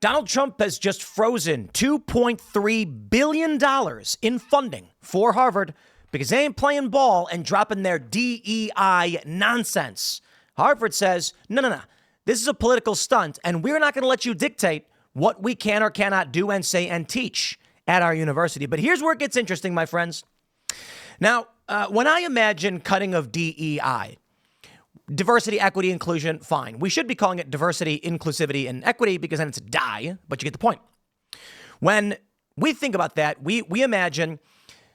Donald Trump has just frozen $2.3 billion in funding for Harvard because they ain't playing ball and dropping their DEI nonsense. Harvard says, no. This is a political stunt, and we're not going to let you dictate what we can or cannot do and say and teach at our university. But here's where it gets interesting, my friends. Now, when I imagine cutting of DEI, diversity, equity, inclusion, fine. We should be calling it diversity, inclusivity, and equity because then it's DEI, but you get the point. When we think about that, we imagine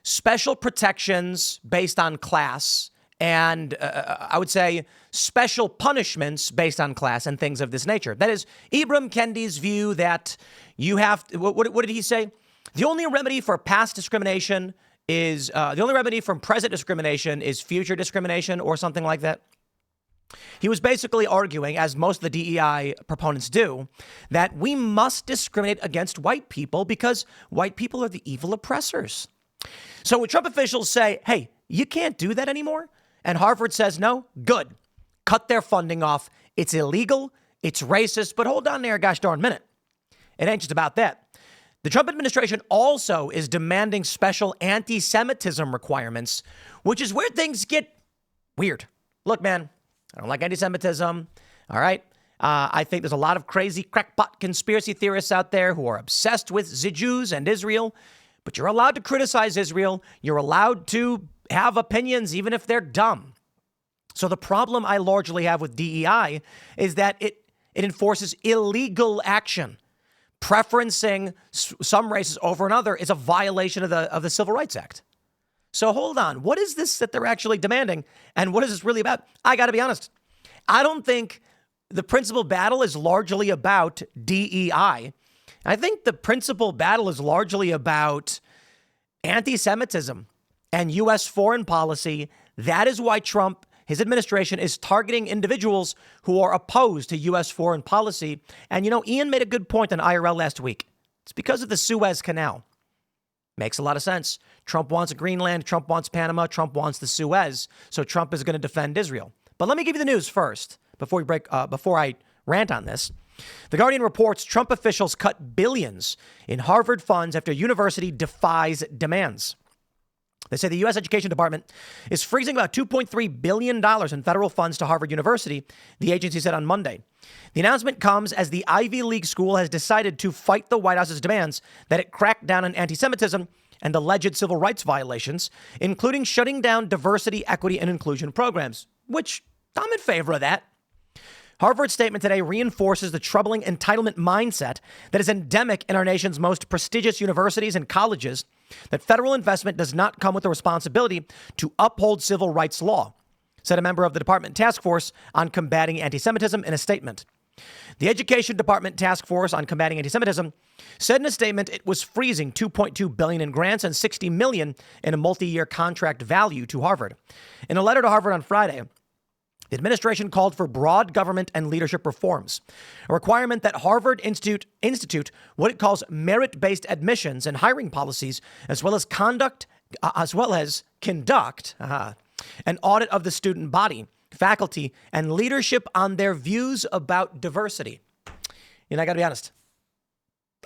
special protections based on class and I would say special punishments based on class and things of this nature. That is Ibram Kendi's view that you have to, what did he say? The only remedy for past discrimination is, the only remedy from present discrimination is future discrimination or something like that. He was basically arguing, as most of the DEI proponents do, that we must discriminate against white people because white people are the evil oppressors. So when Trump officials say, hey, you can't do that anymore, and Harvard says no, good. Cut their funding off. It's illegal. It's racist. But hold on there a gosh darn minute. It ain't just about that. The Trump administration also is demanding special anti-Semitism requirements, which is where things get weird. Look, man, I don't like anti-Semitism. All right. I think there's a lot of crazy crackpot conspiracy theorists out there who are obsessed with the Jews and Israel. But you're allowed to criticize Israel. You're allowed to have opinions, even if they're dumb. So the problem I largely have with DEI is that it enforces illegal action. Preferencing some races over another is a violation of the Civil Rights Act. So hold on. What is this that they're actually demanding? And what is this really about? I got to be honest. I don't think the principal battle is largely about DEI. I think the principal battle is largely about anti-Semitism and U.S. foreign policy. That is why Trump, his administration, is targeting individuals who are opposed to U.S. foreign policy. And, you know, Ian made a good point on IRL last week. It's because of the Suez Canal. Makes a lot of sense. Trump wants Greenland. Trump wants Panama. Trump wants the Suez. So Trump is going to defend Israel. But let me give you the news first before I rant on this. The Guardian reports Trump officials cut billions in Harvard funds after university defies demands. They say the U.S. Education Department is freezing about $2.3 billion in federal funds to Harvard University, the agency said on Monday. The announcement comes as the Ivy League school has decided to fight the White House's demands that it crack down on anti-Semitism and alleged civil rights violations, including shutting down diversity, equity, and inclusion programs, which I'm in favor of that. Harvard's statement today reinforces the troubling entitlement mindset that is endemic in our nation's most prestigious universities and colleges, that federal investment does not come with the responsibility to uphold civil rights law, said a member of the department task force on combating anti-Semitism in a statement. The Education Department Task Force on Combating Anti-Semitism said in a statement it was freezing $2.2 billion in grants and $60 million in a multi-year contract value to Harvard. In a letter to Harvard on Friday, the administration called for broad government and leadership reforms, a requirement that Harvard institute what it calls merit-based admissions and hiring policies, as well as conduct an audit of the student body, faculty, and leadership on their views about diversity. And I got to be honest,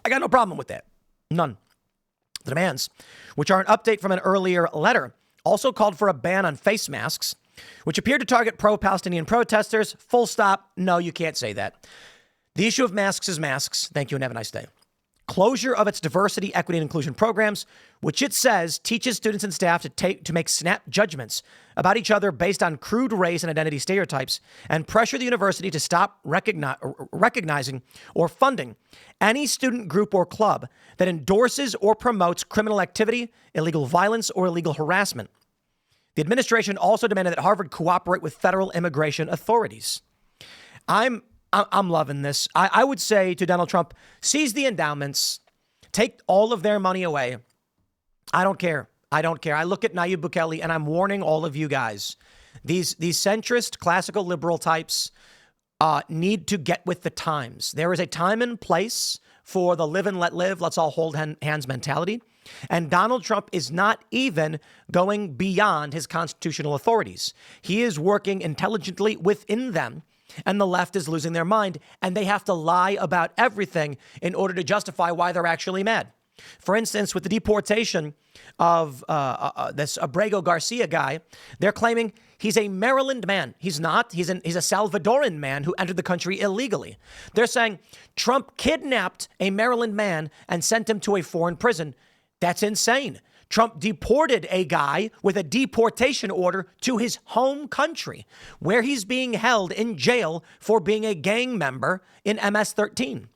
I got no problem with that. None. The demands, which are an update from an earlier letter, also called for a ban on face masks, which appeared to target pro-Palestinian protesters. Full stop. No, you can't say that. The issue of masks is masks. Thank you and have a nice day. Closure of its diversity, equity, and inclusion programs, which it says teaches students and staff to make snap judgments about each other based on crude race and identity stereotypes, and pressure the university to stop recognizing or funding any student group or club that endorses or promotes criminal activity, illegal violence, or illegal harassment. The administration also demanded that Harvard cooperate with federal immigration authorities. I'm loving this. I would say to Donald Trump, seize the endowments, take all of their money away. I don't care. I look at Nayib Bukele and I'm warning all of you guys. These centrist, classical liberal types need to get with the times. There is a time and place for the live and let live, let's all hold hands mentality. And Donald Trump is not even going beyond his constitutional authorities. He is working intelligently within them and the left is losing their mind, and they have to lie about everything in order to justify why they're actually mad. For instance, with the deportation of this Abrego Garcia guy, they're claiming he's a Maryland man. He's not. He's a Salvadoran man who entered the country illegally. They're saying Trump kidnapped a Maryland man and sent him to a foreign prison. That's insane. Trump deported a guy with a deportation order to his home country, where he's being held in jail for being a gang member in MS-13.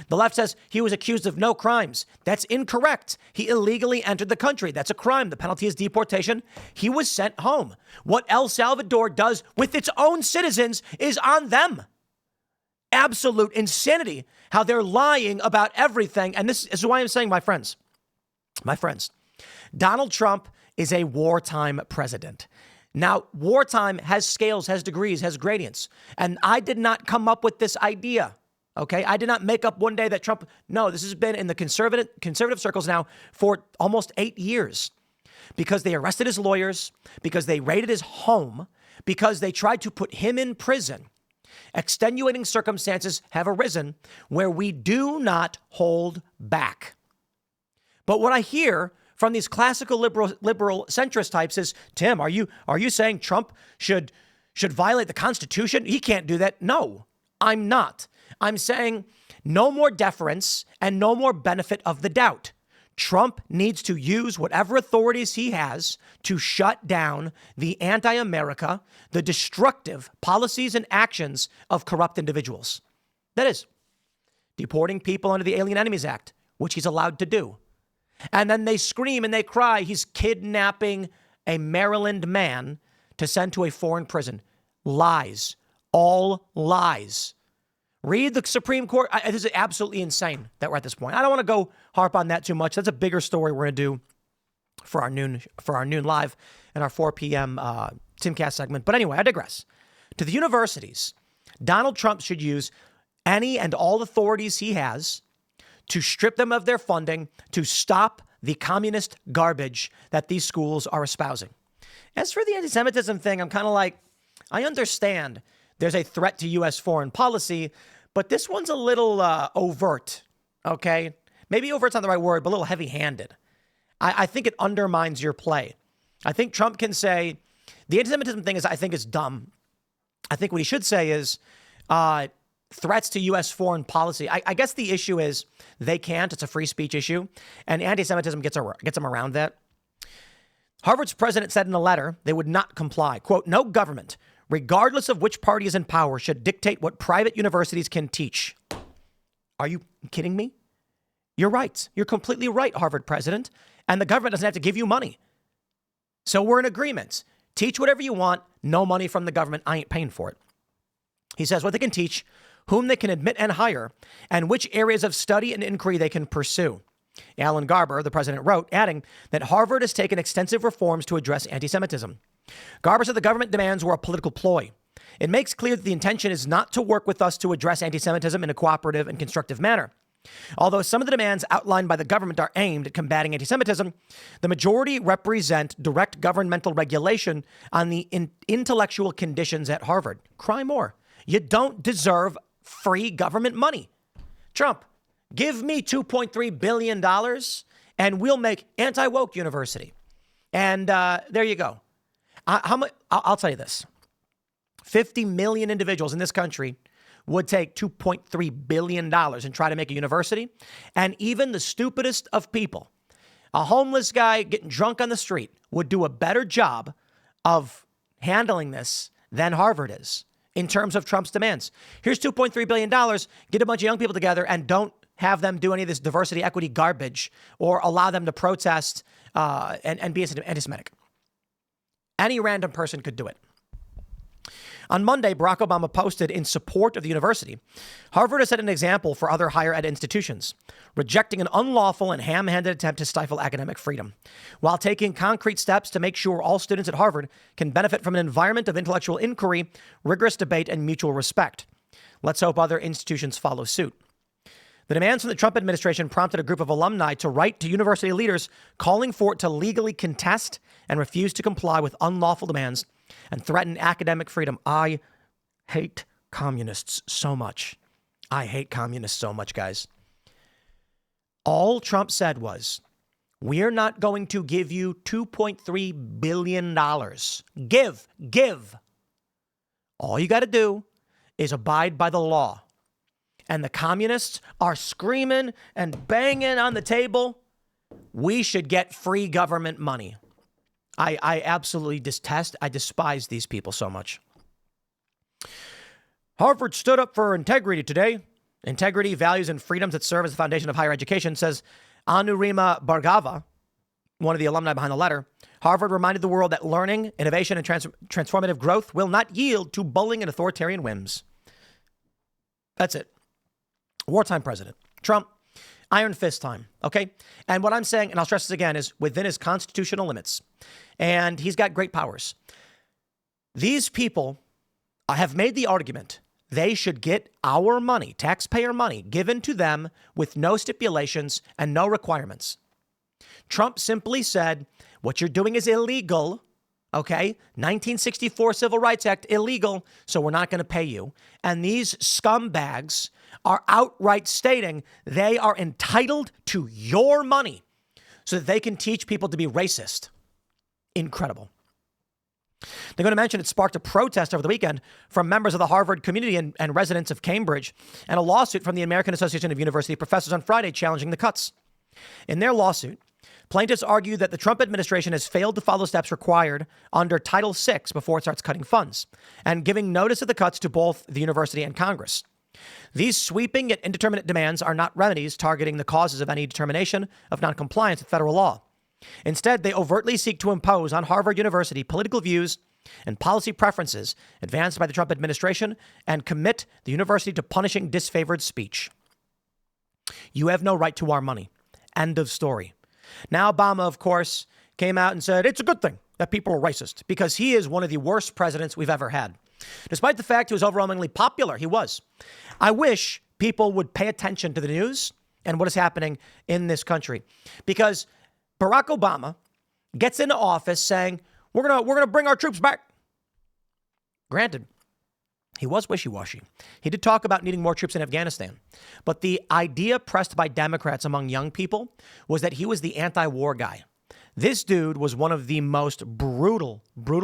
The left says he was accused of no crimes. That's incorrect. He illegally entered the country. That's a crime. The penalty is deportation. He was sent home. What El Salvador does with its own citizens is on them. Absolute insanity how they're lying about everything. And this is why I'm saying, my friends, Donald Trump is a wartime president. Now, wartime has scales, has degrees, has gradients. And I did not come up with this idea. Okay, I did not make up one day that Trump. No, this has been in the conservative circles now for almost 8 years, because they arrested his lawyers, because they raided his home, because they tried to put him in prison. Extenuating circumstances have arisen where we do not hold back. But what I hear from these classical liberal centrist types is, Tim, are you saying Trump should violate the Constitution? He can't do that. No, I'm not. I'm saying no more deference and no more benefit of the doubt. Trump needs to use whatever authorities he has to shut down the anti-America, the destructive policies and actions of corrupt individuals. That is, deporting people under the Alien Enemies Act, which he's allowed to do. And then they scream and they cry he's kidnapping a Maryland man to send to a foreign prison. Lies. All lies. Read the Supreme Court. This is absolutely insane that we're at this point. I don't want to go harp on that too much. That's a bigger story we're going to do for our noon live and our 4 p.m. Timcast segment. But anyway, I digress. To the universities, Donald Trump should use any and all authorities he has to strip them of their funding, to stop the communist garbage that these schools are espousing. As for the anti-Semitism thing, I'm kind of like, I understand there's a threat to U.S. foreign policy, but this one's a little overt, okay? Maybe overt's not the right word, but a little heavy-handed. I think it undermines your play. I think Trump can say, the anti-Semitism thing I think is dumb. I think what he should say is threats to U.S. foreign policy. I guess the issue is they can't. It's a free speech issue, and anti-Semitism gets them around that. Harvard's president said in a letter they would not comply. Quote, no government, regardless of which party is in power, should dictate what private universities can teach. Are you kidding me? You're right. You're completely right, Harvard president. And the government doesn't have to give you money. So we're in agreement. Teach whatever you want. No money from the government. I ain't paying for it. He says what they can teach, whom they can admit and hire, and which areas of study and inquiry they can pursue. Alan Garber, the president, wrote, adding that Harvard has taken extensive reforms to address anti-Semitism. Garber said the government demands were a political ploy. It makes clear that the intention is not to work with us to address anti-Semitism in a cooperative and constructive manner. Although some of the demands outlined by the government are aimed at combating anti-Semitism, the majority represent direct governmental regulation on the intellectual conditions at Harvard. Cry more. You don't deserve free government money. Trump, give me $2.3 billion and we'll make anti-woke university. And there you go. How much? I'll tell you this. 50 million individuals in this country would take $2.3 billion and try to make a university. And even the stupidest of people, a homeless guy getting drunk on the street, would do a better job of handling this than Harvard is in terms of Trump's demands. Here's $2.3 billion. Get a bunch of young people together and don't have them do any of this diversity, equity garbage or allow them to protest and be anti-Semitic. Any random person could do it. On Monday, Barack Obama posted in support of the university. Harvard has set an example for other higher ed institutions, rejecting an unlawful and ham-handed attempt to stifle academic freedom, while taking concrete steps to make sure all students at Harvard can benefit from an environment of intellectual inquiry, rigorous debate, and mutual respect. Let's hope other institutions follow suit. The demands from the Trump administration prompted a group of alumni to write to university leaders calling for it to legally contest and refuse to comply with unlawful demands and threaten academic freedom. I hate communists so much. I hate communists so much, guys. All Trump said was, we're not going to give you $2.3 billion. Give. All you got to do is abide by the law. And the communists are screaming and banging on the table. We should get free government money. I absolutely despise these people so much. Harvard stood up for integrity today. Integrity, values, and freedoms that serve as the foundation of higher education, says Anurima Bhargava, one of the alumni behind the letter. Harvard reminded the world that learning, innovation, and transformative growth will not yield to bullying and authoritarian whims. That's it. Wartime president. Trump, iron fist time, okay? And what I'm saying, and I'll stress this again, is within his constitutional limits. And he's got great powers. These people have made the argument they should get our money, taxpayer money, given to them with no stipulations and no requirements. Trump simply said, what you're doing is illegal, okay? 1964 Civil Rights Act, illegal, so we're not going to pay you. And these scumbags are outright stating they are entitled to your money so that they can teach people to be racist. Incredible. They're going to mention it sparked a protest over the weekend from members of the Harvard community and residents of Cambridge, and a lawsuit from the American Association of University Professors on Friday challenging the cuts. In their lawsuit, plaintiffs argue that the Trump administration has failed to follow steps required under Title VI before it starts cutting funds and giving notice of the cuts to both the university and Congress. These sweeping yet indeterminate demands are not remedies targeting the causes of any determination of noncompliance with federal law. Instead, they overtly seek to impose on Harvard University political views and policy preferences advanced by the Trump administration and commit the university to punishing disfavored speech. You have no right to our money. End of story. Now, Obama, of course, came out and said it's a good thing that people are racist because he is one of the worst presidents we've ever had. Despite the fact he was overwhelmingly popular, he was. I wish people would pay attention to the news and what is happening in this country, because Barack Obama gets into office saying, we're gonna bring our troops back. Granted, he was wishy-washy. He did talk about needing more troops in Afghanistan. But the idea pressed by Democrats among young people was that he was the anti-war guy. This dude was one of the most brutal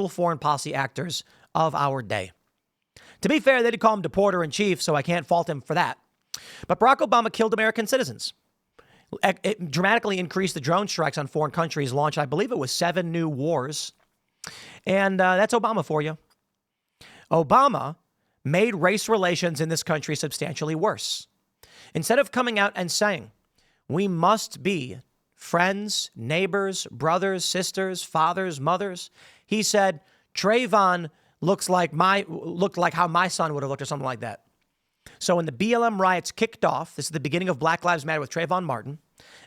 foreign policy actors of our day. To be fair, they did call him deporter-in-chief, so I can't fault him for that. But Barack Obama killed American citizens. It dramatically increased the drone strikes on foreign countries, launched, I believe it was 7 new wars. And that's Obama for you. Obama made race relations in this country substantially worse. Instead of coming out and saying, we must be friends, neighbors, brothers, sisters, fathers, mothers, he said, Trayvon looked like how my son would have looked, or something like that. So when the BLM riots kicked off, this is the beginning of Black Lives Matter with Trayvon Martin,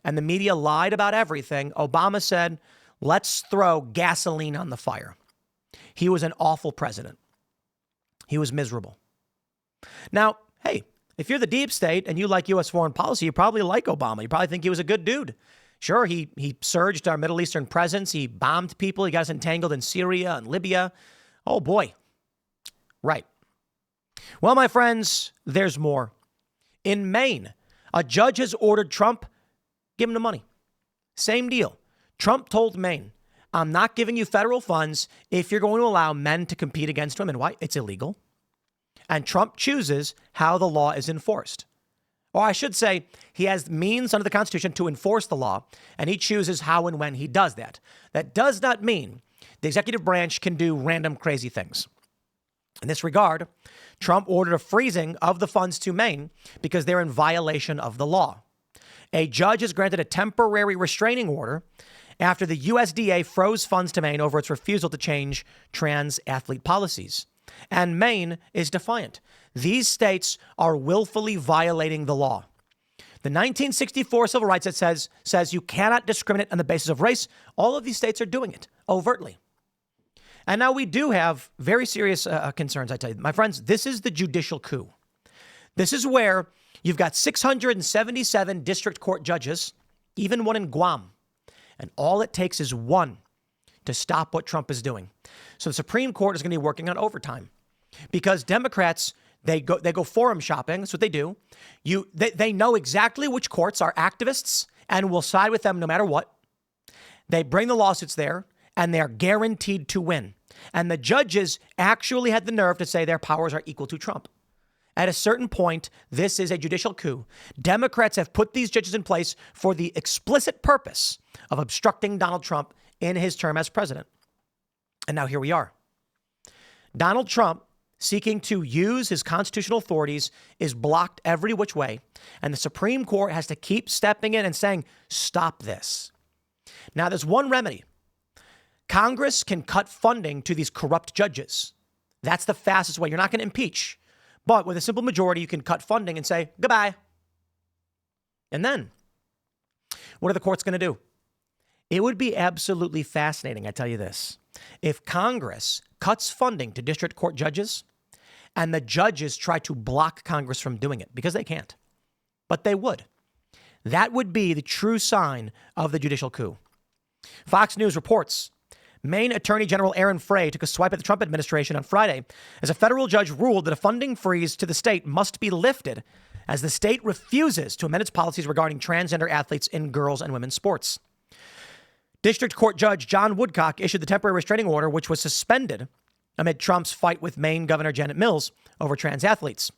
and the media lied about everything, Obama said, let's throw gasoline on the fire. He was an awful president. He was miserable. Now, hey, if you're the deep state and you like U.S. foreign policy, you probably like Obama. You probably think he was a good dude. Sure, he surged our Middle Eastern presence. He bombed people. He got us entangled in Syria and Libya. Oh, boy. Right. Well, my friends, there's more. In Maine, a judge has ordered Trump, give him the money. Same deal. Trump told Maine, I'm not giving you federal funds if you're going to allow men to compete against women. Why? It's illegal. And Trump chooses how the law is enforced. Or I should say, he has means under the Constitution to enforce the law, and he chooses how and when he does that. That does not mean the executive branch can do random crazy things. In this regard, Trump ordered a freezing of the funds to Maine because they're in violation of the law. A judge has granted a temporary restraining order after the USDA froze funds to Maine over its refusal to change trans athlete policies. And Maine is defiant. These states are willfully violating the law. The 1964 Civil Rights Act says you cannot discriminate on the basis of race. All of these states are doing it overtly. And now we do have very serious concerns, I tell you. My friends, this is the judicial coup. This is where you've got 677 district court judges, even one in Guam. And all it takes is one to stop what Trump is doing. So the Supreme Court is going to be working on overtime. because Democrats, they go forum shopping. That's what they do. They know exactly which courts are activists and will side with them no matter what. They bring the lawsuits there, and they're guaranteed to win. And the judges actually had the nerve to say their powers are equal to Trump. At a certain point, this is a judicial coup. Democrats have put these judges in place for the explicit purpose of obstructing Donald Trump in his term as president. And now here we are. Donald Trump, seeking to use his constitutional authorities, is blocked every which way. And the Supreme Court has to keep stepping in and saying, stop this. Now, there's one remedy. Congress can cut funding to these corrupt judges. That's the fastest way. You're not going to impeach. But with a simple majority, you can cut funding and say, goodbye. And then, what are the courts going to do? It would be absolutely fascinating, I tell you this, if Congress cuts funding to district court judges and the judges try to block Congress from doing it, because they can't. But they would. That would be the true sign of the judicial coup. Fox News reports Maine Attorney General Aaron Frey took a swipe at the Trump administration on Friday as a federal judge ruled that a funding freeze to the state must be lifted as the state refuses to amend its policies regarding transgender athletes in girls' and women's sports. District Court Judge John Woodcock issued the temporary restraining order, which was suspended amid Trump's fight with Maine Governor Janet Mills over trans athletes.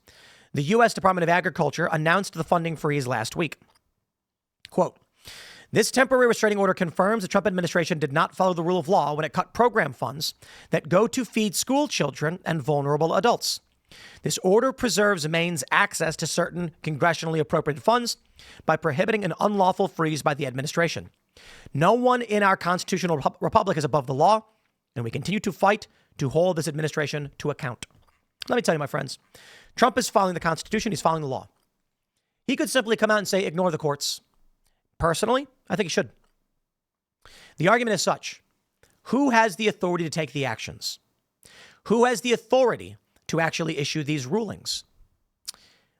The U.S. Department of Agriculture announced the funding freeze last week. Quote, this temporary restraining order confirms the Trump administration did not follow the rule of law when it cut program funds that go to feed school children and vulnerable adults. This order preserves Maine's access to certain congressionally appropriated funds by prohibiting an unlawful freeze by the administration. No one in our constitutional republic is above the law, and we continue to fight to hold this administration to account. Let me tell you, my friends, Trump is following the Constitution. He's following the law. He could simply come out and say, ignore the courts. Personally, I think he should. The argument is such. Who has the authority to take the actions? Who has the authority to actually issue these rulings?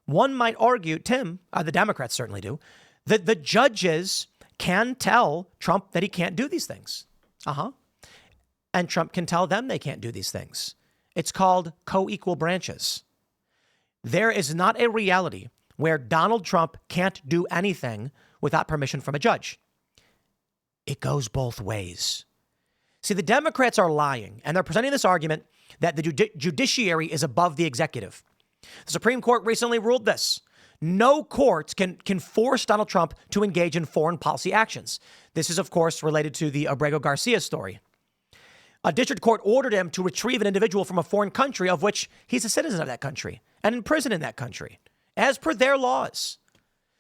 One might argue, Tim, the Democrats certainly do, that the judges can tell Trump that he can't do these things. And Trump can tell them they can't do these things. It's called co-equal branches. There is not a reality where Donald Trump can't do anything without permission from a judge. It goes both ways. See, the Democrats are lying, and they're presenting this argument that the judiciary is above the executive. The Supreme Court recently ruled this. No court can force Donald Trump to engage in foreign policy actions. This is, of course, related to the Abrego Garcia story. A district court ordered him to retrieve an individual from a foreign country of which he's a citizen of that country and in prison in that country, as per their laws.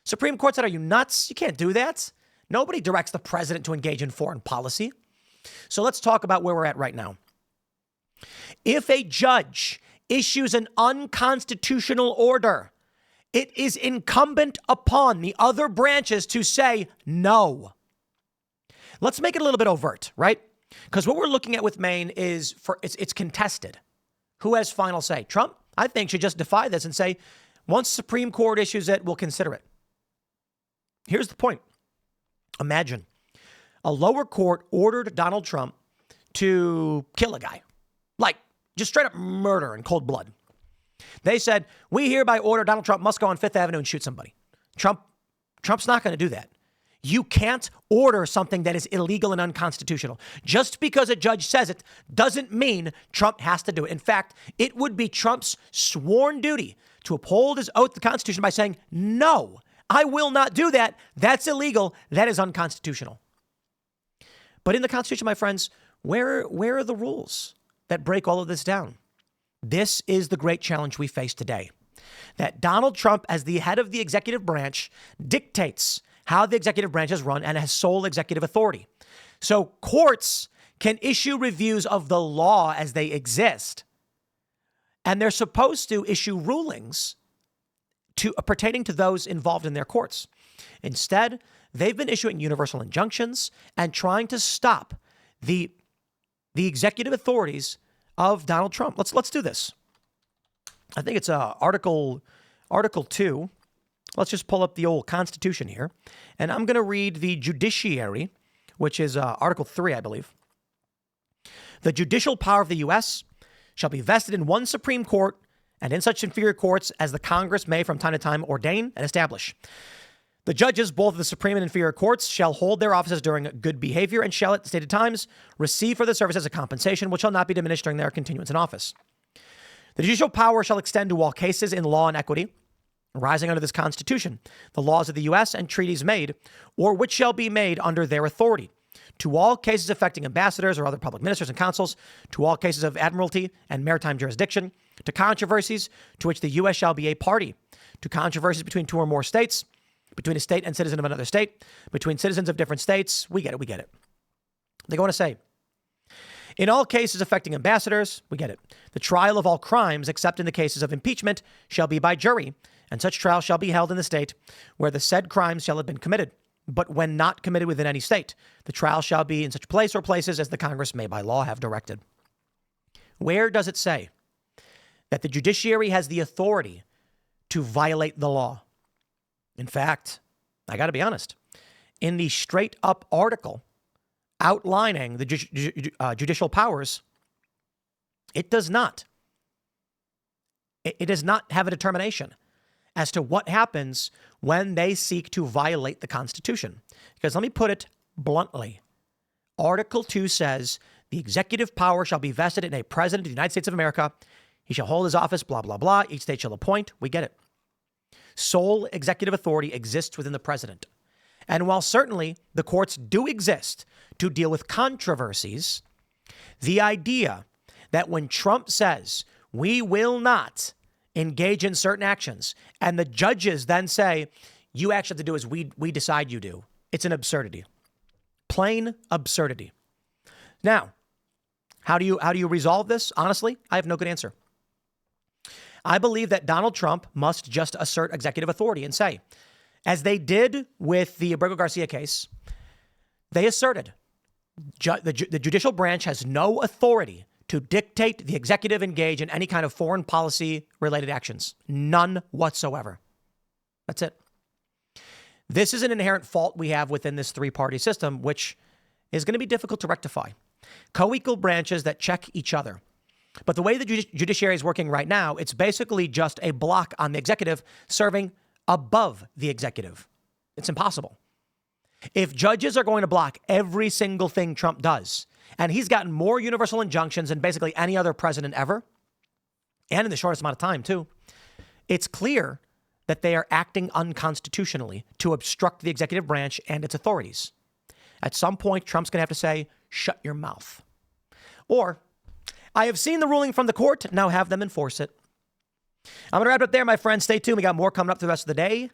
Supreme Court said, are you nuts? You can't do that. Nobody directs the president to engage in foreign policy. So let's talk about where we're at right now. If a judge issues an unconstitutional order, it is incumbent upon the other branches to say no. Let's make it a little bit overt, right? Because what we're looking at with Maine is it's contested. Who has final say? Trump, I think, should just defy this and say, once Supreme Court issues it, we'll consider it. Here's the point. Imagine a lower court ordered Donald Trump to kill a guy, like just straight up murder in cold blood. They said, we hereby order Donald Trump must go on Fifth Avenue and shoot somebody. Trump's not going to do that. You can't order something that is illegal and unconstitutional. Just because a judge says it doesn't mean Trump has to do it. In fact, it would be Trump's sworn duty to uphold his oath to the Constitution by saying, no, I will not do that. That's illegal. That is unconstitutional. But in the Constitution, my friends, where are the rules that break all of this down? This is the great challenge we face today. That Donald Trump, as the head of the executive branch, dictates how the executive branch is run and has sole executive authority. So courts can issue reviews of the law as they exist, and they're supposed to issue rulings pertaining to those involved in their courts. Instead, they've been issuing universal injunctions and trying to stop the executive authorities of Donald Trump. Let's do this. I think it's Article 2. Let's just pull up the old Constitution here. And I'm going to read the judiciary, which is Article 3, I believe. The judicial power of the U.S. shall be vested in one Supreme Court and in such inferior courts as the Congress may from time to time ordain and establish. The judges, both of the Supreme and inferior courts, shall hold their offices during good behavior and shall at stated times receive for the services a compensation which shall not be diminished during their continuance in office. The judicial power shall extend to all cases in law and equity arising under this Constitution, the laws of the U.S. and treaties made, or which shall be made under their authority, to all cases affecting ambassadors or other public ministers and consuls, to all cases of admiralty and maritime jurisdiction, to controversies to which the U.S. shall be a party, to controversies between two or more states, between a state and citizen of another state, between citizens of different states. We get it. They go on to say, in all cases affecting ambassadors, we get it. The trial of all crimes, except in the cases of impeachment, shall be by jury, and such trial shall be held in the state where the said crimes shall have been committed. But when not committed within any state, the trial shall be in such place or places as the Congress may by law have directed. Where does it say that the judiciary has the authority to violate the law? In fact, I got to be honest, in the straight up article outlining the judicial powers, it does not. It does not have a determination as to what happens when they seek to violate the Constitution. Because let me put it bluntly. Article 2 says the executive power shall be vested in a president of the United States of America. He shall hold his office, blah, blah, blah. Each state shall appoint. We get it. Sole executive authority exists within the president. And while certainly the courts do exist to deal with controversies, the idea that when Trump says we will not engage in certain actions and the judges then say you actually have to do as we decide you do, it's an absurdity. Plain absurdity. Now, how do you resolve this? Honestly, I have no good answer. I believe that Donald Trump must just assert executive authority and say, as they did with the Abrego Garcia case, they asserted the judicial branch has no authority to dictate the executive engage in any kind of foreign policy related actions. None whatsoever. That's it. This is an inherent fault we have within this three-party system, which is going to be difficult to rectify. Co-equal branches that check each other. But the way the judiciary is working right now, it's basically just a block on the executive serving above the executive. It's impossible. If judges are going to block every single thing Trump does, and he's gotten more universal injunctions than basically any other president ever, and in the shortest amount of time too, it's clear that they are acting unconstitutionally to obstruct the executive branch and its authorities. At some point, Trump's going to have to say, shut your mouth. Or, I have seen the ruling from the court, now have them enforce it. I'm going to wrap it up there, my friends. Stay tuned. We got more coming up through the rest of the day.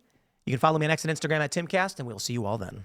You can follow me on X and Instagram at Timcast, and we'll see you all then.